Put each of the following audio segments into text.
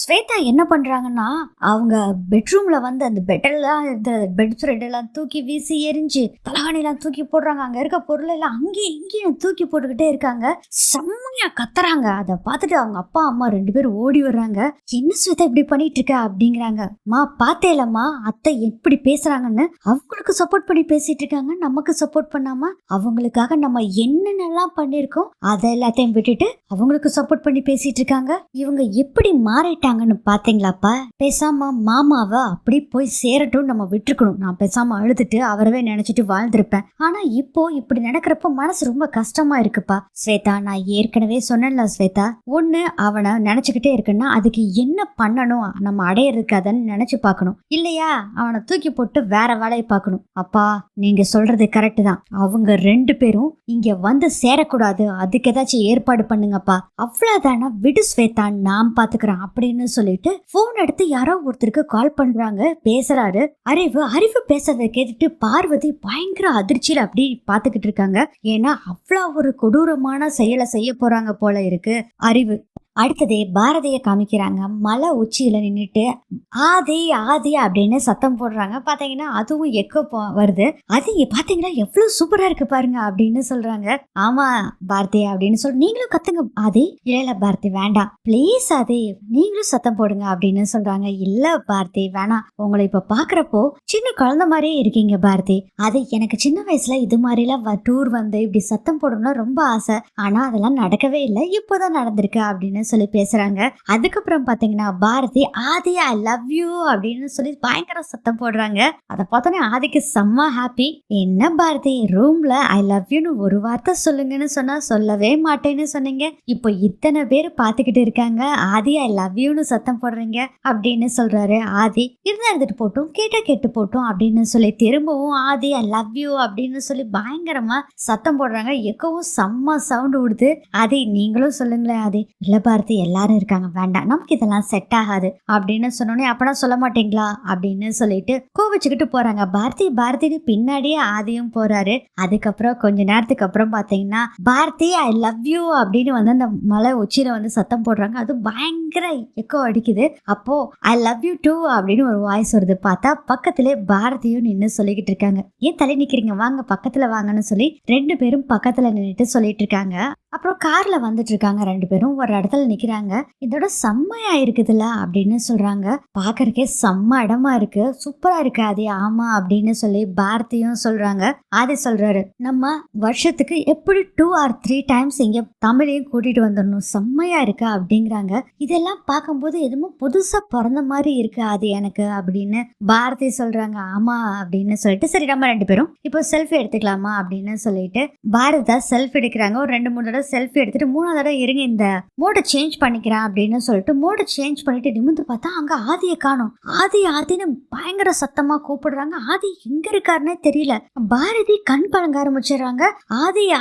ஸ்வேதா என்ன பண்றாங்கன்னா, அவங்க பெட்ரூம்ல வந்து அந்த பெட்டெல்லாம் இருந்த பெட் ஸ்ப்ரெட் எல்லாம் தூக்கி வீசி எறிஞ்சு, தலகாணிலாம் தூக்கி போடுறாங்க. அங்க இருக்க பொருள் எல்லாம் அங்கேயும் இங்கேயும் தூக்கி போட்டுக்கிட்டே இருக்காங்க. செம்மையா கத்துறாங்க. அத பார்த்துட்டு அவங்க அப்பா, அம்மா 2 பேரும் ஓடி வர்றாங்க. "என்ன ஸ்வேதா இப்படி பண்ணிட்டு இருக்க?" அப்படிங்கிறாங்க. "மா பாத்தேலம்மா அத்தை எப்படி பேசுறாங்கன்னு. அவங்களுக்கு சப்போர்ட் பண்ணி பேசிட்டு இருக்காங்க. நமக்கு சப்போர்ட் பண்ணாம அவங்களுக்காக நம்ம என்னென்னலாம் பண்ணிருக்கோம் அத எல்லாத்தையும் விட்டுட்டு அவங்களுக்கு சப்போர்ட் பண்ணி பேசிட்டு இருக்காங்க. இவங்க எப்படி மாறிட்டாங்கன்னு பாத்தீங்களாப்பா? பேசாம மாமாவை அப்படி போய் சேரட்டும் நம்ம விட்டுருக்கணும். நான் பேசாம அழுதுட்டு அவரவே நினைச்சிட்டு வாழ்ந்திருப்பேன். ஆனா இப்போ இப்படி நடக்கிறப்ப மனசு ரொம்ப கஷ்டமா இருக்குப்பா. ஸ்வேதா, நான் ஏற்கனவே சொன்னேன்ல ஸ்வேதா, ஒண்ணு அவனை நினைச்சுக்கிட்டே இருக்குன்னா அதுக்கு என்ன பண்ணணும், நம்ம அடையிறதுக்கு அதன்னு நினைச்சு பார்க்கணும். இல்லையா அவனை தூக்கி போட்டு வேற வேலையை பார்க்கணும். அப்பா, நீங்க சொல்றது கரெக்ட் தான். அவங்க 2 பேரும் இங்க வந்து சேரக்கூடாது. அதுக்கு ஏதாச்சும் ஏற்பாடு பண்ணுங்கப்பா. அவ்வளவுதானா, விடு ஸ்வேதா, நான் பாத்துக்கிறேன் அப்படின்னு சொல்லிட்டு போன் எடுத்து யாரோ ஒருத்தருக்கு கால் பண்றாங்க. பேசுறாரு அறிவு பேசுறதை கேட்டுட்டு பார்வதி பயங்கர அதிர்ச்சியில அப்படி பாத்துக்கிட்டு இருக்காங்க. ஏன்னா அவ்வளவு ஒரு கொடூரமான செயலை செய்ய போறாங்க போல இருக்கு அறிவு. அடுத்ததே பாரதிய காமிக்கிறாங்க. மலை உச்சியில நின்னுட்டு ஆதி ஆதி அப்படின்னு சத்தம் போடுறாங்க. பாத்தீங்கன்னா அதுவும் எக்கோ வருது. அது பாத்தீங்கன்னா எவ்வளவு சூப்பரா இருக்கு பாருங்க அப்படின்னு சொல்றாங்க. ஆமா பாரதி அப்படின்னு சொல்லி நீங்களும் கத்துங்க ஆதி. இல்ல பாரதி வேண்டாம், பிளீஸ் ஆதி நீங்களும் சத்தம் போடுங்க அப்படின்னு சொல்றாங்க. இல்ல பாரதி வேணாம், உங்களை இப்ப பாக்குறப்போ சின்ன குழந்தை மாதிரியே இருக்கீங்க பாரதி. அது எனக்கு சின்ன வயசுல இது மாதிரி எல்லாம் டூர் வந்து இப்படி சத்தம் போடணும்னா ரொம்ப ஆசை. ஆனா அதெல்லாம் நடக்கவே இல்லை, இப்போதான் நடந்திருக்கு அப்படின்னு சொல்லி பேசுறாங்க. அதுக்கப்புறம் பாத்தீங்கன்னா பாரதி ஆதி ஐ லவ் யூ அப்படின்னு சொல்லி பயங்கர சத்தம் போடுறாங்க. அதை பார்த்தோன்னே ஆதிக்கு செம்ம ஹாப்பி. என்ன பாரதி, ரூம்ல ஐ லவ் யூன்னு ஒரு வார்த்தை சொல்லுங்கன்னு சொன்னா சொல்லவே மாட்டேன்னு சொன்னீங்க. இப்போ இத்தனை பேர் பாத்துக்கிட்டு இருக்காங்க, ஆதி ஐ லவ் யூன்னு சத்தம் போடுறீங்க அப்படின்னு சொல்றாரு. ஆதி இருந்தா இருந்துட்டு போட்டும், கேட்டா கேட்டு போட்டும் அப்படின்னு சொல்லி திரும்பவும் ஆதி ஐ லவ் யூ அப்படின்னு சொல்லி பயங்கரமா சத்தம் போடுறாங்க. எக்கவும் செம்ம சவுண்ட் விடுது. ஆதி நீங்களும் சொல்லுங்களேன் ஆதி. இல்ல பாரதி எல்லாரும் இருக்காங்க, வேண்டாம், நமக்கு இதெல்லாம் செட் ஆகாது அப்படின்னு சொன்னோடனே அப்பனா சொல்ல மாட்டீங்களா அப்படின்னு சொல்லிட்டு கோவிச்சுக்கிட்டு போறாங்க. பாரதின்னு பின்னாடியே ஆதியும் போறாரு. அதுக்கப்புறம் கொஞ்ச நேரத்துக்கு அப்புறம் பாத்தீங்கன்னா பாரதி ஐ லவ் யூ அப்படின்னு வந்து அந்த மலை உச்சியில வந்து சத்தம் போடுறாங்க. அது பயங்கர எக்கோ அடிக்குது. அப்போ ஐ லவ் யூ டூ அப்படின்னு ஒரு வாய்ஸ் வருது. பார்த்தா பக்கத்திலே பாரதியும் நின்று சொல்லிக்கிட்டு இருக்காங்க. ஏன் தலை நிக்கிறீங்க, வாங்க பக்கத்துல வாங்கன்னு சொல்லி 2 பேரும் பக்கத்துல நின்றுட்டு சொல்லிட்டு இருக்காங்க. அப்புறம் கார்ல வந்துட்டு இருக்காங்க 2 பேரும். ஒரு இடத்துல நிக்கிறாங்க. இதோட செம்மையா இருக்குதுல்ல அப்படின்னு சொல்றாங்க. பாக்குறதுக்கே செம்ம இடமா இருக்கு, சூப்பரா இருக்கு ஆதி. ஆமா அப்படின்னு சொல்லி பாரதியும் சொல்றாங்க. ஆதி சொல்றாரு, நம்ம வருஷத்துக்கு எப்படி 2 or 3 டைம்ஸ் இங்க தமிழையும் கூட்டிட்டு வந்துடணும், செம்மையா இருக்கு அப்படிங்கிறாங்க. இதெல்லாம் பார்க்கும்போது எதுவும் புதுசா பிறந்த மாதிரி இருக்கு ஆதி எனக்கு அப்படின்னு பாரதி சொல்றாங்க. ஆமா அப்படின்னு சொல்லிட்டு சரி நம்ம 2 பேரும் இப்போ செல்ஃபி எடுத்துக்கலாமா அப்படின்னு சொல்லிட்டு பாரதா செல்ஃபி எடுக்கிறாங்க. ஒரு 2-3 தடவை செல்ஃபி எடுத்துட்டு 3ஆவது தடவை இருங்க இந்த மோட சேஞ்ச் பண்ணிக்கிறேன் அப்படின்னு சொல்லிட்டு மோட சேஞ்ச் பண்ணிட்டு நிமிந்து பார்த்தா அங்க ஆதியை காணோம். ஆதின்னு பயங்கர சத்தமா கூப்பிடுறாங்க. ஆதி எங்க இருக்காருன்னே தெரியல. பாரதி கண் பழங்க ஆரம்பிச்சிடுறாங்க.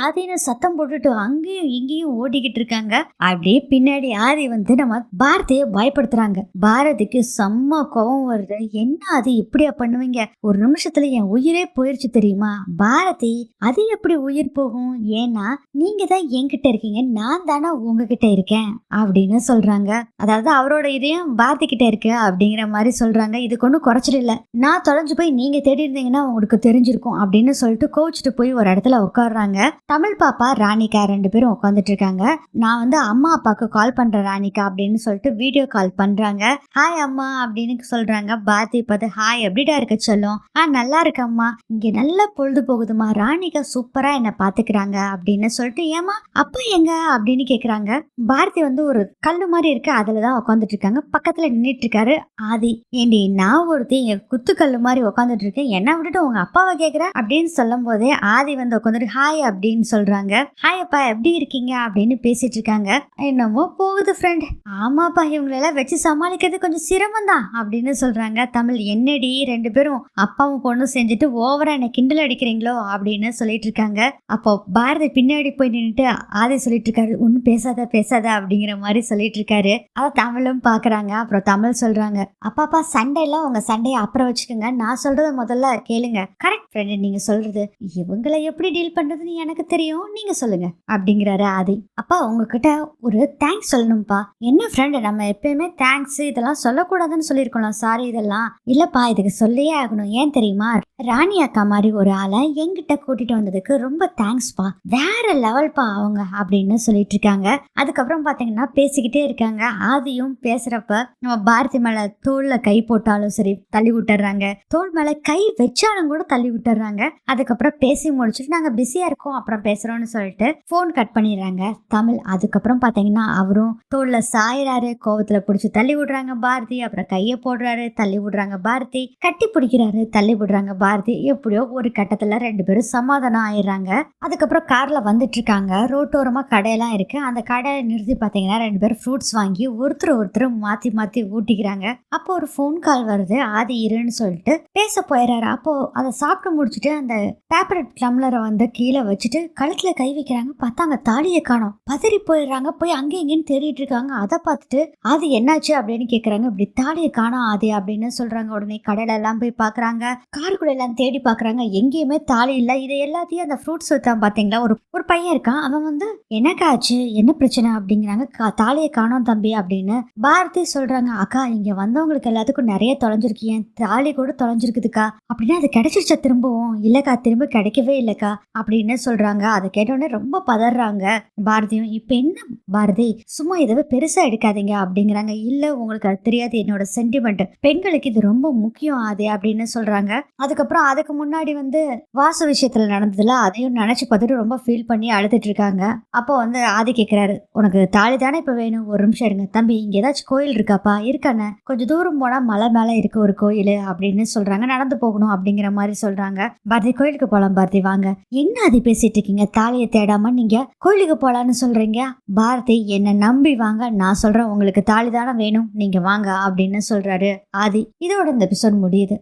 ஆதின்னு சத்தம் போட்டுட்டு அங்கேயும் இங்கேயும் ஓடிக்கிட்டு இருக்காங்க. அப்படியே பின்னாடி ஆதி வந்து நம்ம பாரதியை பயப்படுத்துறாங்க. பாரதிக்கு செம்ம கோபம் வருது. என்ன ஆதி இப்படியா பண்ணுவீங்க, ஒரு நிமிஷத்துல என் உயிரே போயிருச்சு தெரியுமா. பாரதி அது எப்படி உயிர் போகும், ஏன்னா நீங்க தான் என்கிட்ட இருக்கீங்க, நான் தானே உங்ககிட்ட இருக்கேன் அப்படின்னு சொல்றாங்க. அதாவது அவரோட இதயம் பாரதி கிட்ட இருக்கு அப்படிங்கிற மாதிரி சொல்றாங்க. இதுக்கு ஒன்றும் குறைச்சல் இல்லை, நான் தொலைஞ்சு போய் நீங்க தேடி இருந்தீங்கன்னா உங்களுக்கு தெரிஞ்சிருக்கும் அப்படின்னு சொல்லிட்டு கோவிச்சுட்டு போய் ஒரு இடத்துல உட்காடுறாங்க. தமிழ் பாப்பா ராணிகா 2 பேரும் உட்காந்துட்டு இருக்காங்க. நான் வந்து அம்மா அப்பாவுக்கு கால் பண்றேன் ராணிகா அப்படின்னு சொல்லிட்டு வீடியோ கால் பண்றாங்க. ஹாய் அம்மா அப்படின்னு சொல்றாங்க. பாரதி பார்த்து ஹாய் எப்படிடா இருக்க சொல்லும். நல்லா இருக்கம்மா, இங்க நல்லா பொழுது போகுதுமா, ராணிகா சூப்பரா என்ன பாத்துக்கிறாங்க அப்படின்னு சொல்லிட்டு ஏமா அப்பா எங்க அப்படின்னு கேக்குறாங்க. பாரதி வந்து ஒரு கல்லு மாதிரி இருக்கு, அதுலதான் உட்காந்துட்டு இருக்காங்க. பக்கத்துல நின்றுட்டு இருக்காரு ஆதி. ஏண்டி நான் ஒருத்தி இங்க குத்து கல்லு மாதிரி உட்காந்துட்டு இருக்கேன், என்ன விட்டுட்டு உங்க அப்பாவை கேக்குற அப்படின்னு சொல்லும் போதே ஆதி வந்து உட்காந்துட்டு ஹாய் அப்படின்னு சொல்றாங்க. ஹாய் அப்பா எப்படி இருக்கீங்க அப்படின்னு பேசிட்டு இருக்காங்க. என்னமோ போகுது ஃப்ரெண்ட். ஆமாப்பா இவங்களெல்லாம் வச்சு சமாளிக்கிறது கொஞ்சம் சிரமம் தான் அப்படின்னு சொல்றாங்க. தமிழ் என்னடி 2 பேரும் அப்பாவும் பொண்ணும் செஞ்சுட்டு ஓவரா என்ன கிண்டல் அடிக்கிறீங்களோ அப்படின்னு சொல்லிட்டு இருக்காங்க. அப்போ பாரதி பின்னாடி போய் நின்னுட்டு ஆதி சொல்லிட்டு இருக்காரு, ஒன்னும் பேசாத பேசாத அப்படிங்கிற மாதிரி சொல்லிட்டு இருக்காரு. அதை தமிழும் பாக்குறாங்க. அப்புறம் தமிழ் சொல்றாங்க, அப்பாப்பா சண்டைலாம் உங்க சண்டையை அப்புறம் வச்சுக்கோங்க, நான் சொல்றத முதல்ல கேளுங்க. கரெக்ட் ஃப்ரெண்டு, நீங்க சொல்றது இவங்களை எப்படி டீல் பண்றதுன்னு எனக்கு தெரியும், நீங்க சொல்லுங்க அப்படிங்கிறாரு ஆதி. அப்பா உங்ககிட்ட ஒரு தேங்க்ஸ் சொல்லணும்ப்பா. என்ன ஃப்ரெண்டு, நம்ம எப்பயுமே தேங்க்ஸ் இதெல்லாம் சொல்லக்கூடாதுன்னு சொல்லியிருக்கோம், சாரி இதெல்லாம் இல்லப்பா, இதுக்கு சொல்லியே ஆகணும். ஏன் தெரியுமா, ராணி அக்கா மாதிரி ஒரு ஆளை என்கிட்ட கூட்டிட்டு வந்ததுக்கு ரொம்ப தேங்க்ஸ்ப்பா, வேற லெவல்ப்பா அவங்க அப்படின்னு சொல்லிட்டு இருக்காங்க. அதுக்கப்புறம் பாத்தீங்கன்னா பேசிக்கிட்டே இருக்காங்க. ஆதியும் பேசுறப்ப நம்ம பாரதி மேல தோல்ல கை போட்டாலும் சரி தள்ளி விட்டுறாங்க, தோல் மேல கை வச்சாலும் கூட தள்ளி விட்டுறாங்க. அதுக்கப்புறம் பேசி முடிச்சுட்டு நாங்க பிஸியா இருக்கோம் அப்புறம் பேசுறோம்னு சொல்லிட்டு போன் கட் பண்ணிடுறாங்க தமிழ். அதுக்கப்புறம் பாத்தீங்கன்னா அவரும் தோல்ல சாயிறாரு, கோவத்துல பிடிச்சி தள்ளி விடுறாங்க பாரதி. அப்புறம் கைய போடுறாரு, தள்ளி விடுறாங்க பாரதி. கட்டி பிடிக்கிறாரு, தள்ளி விடுறாங்க பாரதி. எப்படியோ ஒரு கட்டத்துல 2 பேரும் சமாதானம் ஆயிடுறாங்க. அதுக்கப்புறம் கார்ல வந்துட்டு இருக்காங்க. ரோட்டோரமா கடையெல்லாம் இருக்கு. அந்த கடையை நிறுத்தி பாத்தீங்கன்னா 2 பேரும் ஃப்ரூட்ஸ் வாங்கி ஒருத்தர் மாத்தி மாத்தி ஊட்டிக்கிறாங்க. அப்போ ஒரு போன் கால் வருது. ஆதி இருன்னு சொல்லிட்டு பேச போயிடுறாரு. அப்போ அதை சாப்பிட்டு முடிச்சுட்டு அந்த பேப்பர் டம்ளரை வந்து கீழே வச்சுட்டு கழுத்துல கை வைக்கிறாங்க. பார்த்தா அங்க தாலியை காணோம். பதறி போயிடுறாங்க. போய் அங்கே இங்கேன்னு தேடிட்டு இருக்காங்க. அதை பார்த்துட்டு ஆதி என்னாச்சு அப்படின்னு கேக்குறாங்க. இப்படி தாலியை காணோம் ஆதி அப்படின்னு சொல்றாங்க. உடனே கடையில எல்லாம் போய் பாக்குறாங்க, காருக்குள்ள எல்லாம் தேடி பாக்குறாங்க, எங்கேயுமே தாலி இல்ல. இதை எல்லாத்தையும் அந்த ஃப்ரூட்ஸ் வித்தான் பாத்தீங்களா, ஒரு பையன் இருக்கான். அவன் வந்து என்னக்காச்சு என்ன பிரச்சனை அப்படிங்கிறாங்க. தாலியை காணோம் தம்பி அப்படின்னு பாரதி சொல்றாங்க. அக்கா இங்க வந்தவங்களுக்கு எல்லாத்துக்கும் நிறைய தொலைஞ்சிருக்கு, என் தாலி கூட தொலைஞ்சிருக்குதுக்கா. அப்படின்னா அது கிடைச்சிருச்சா திரும்பவும்? இல்லக்கா திரும்ப கிடைக்கவே இல்லக்கா அப்படின்னு சொல்றாங்க. அதை கேட்டோடனே ரொம்ப பதறாங்க பாரதியும். இப்ப என்ன பாரதி, சும்மா இதவே பெருசா எடுக்காதீங்க அப்படிங்கிறாங்க. இல்ல உங்களுக்கு அது தெரியாது, என்னோட சென்டிமெண்ட், பெண்களுக்கு இது ரொம்ப முக்கியம் ஆதி அப்படின்னு சொல்றாங்க. அதுக்கப்புறம் அதுக்கு முன்னாடி வந்து வாசு விஷயத்துல நடந்ததுல அதையும் நினைச்சு பார்த்துட்டு ரொம்ப ஃபீல் பண்ணி அழுதுட்டு இருக்காங்க. அப்போ வந்து ஆதி கேட்கிறாரு, உனக்கு தாலி தானே இப்ப வேணும், ஒரு நிமிஷம் இருங்க தம்பி, இங்க ஏதாச்சும் கோயில் இருக்காப்பா? இருக்கானே, கொஞ்சம் தூரம் போனா மலை மேல இருக்கு ஒரு கோயில் அப்படின்னு சொல்றாங்க, நடந்து போகணும் அப்படிங்கிற மாதிரி சொல்றாங்க. பாரதி கோயிலுக்கு போலாம் பாரதி வாங்க. என்ன ஆதி பேசிட்டு இருக்கீங்க, தாலியை தேடாம நீங்க கோயிலுக்கு போலான்னு சொல்றீங்க? பாரதி என்ன நம்பி வாங்க, நான் சொல்றேன் உங்களுக்கு தாலி தானே வேணும், நீங்க வாங்க அப்படின்னு சொல்றாரு ஆதி. இதோட இந்த எபிசோட் முடியுது.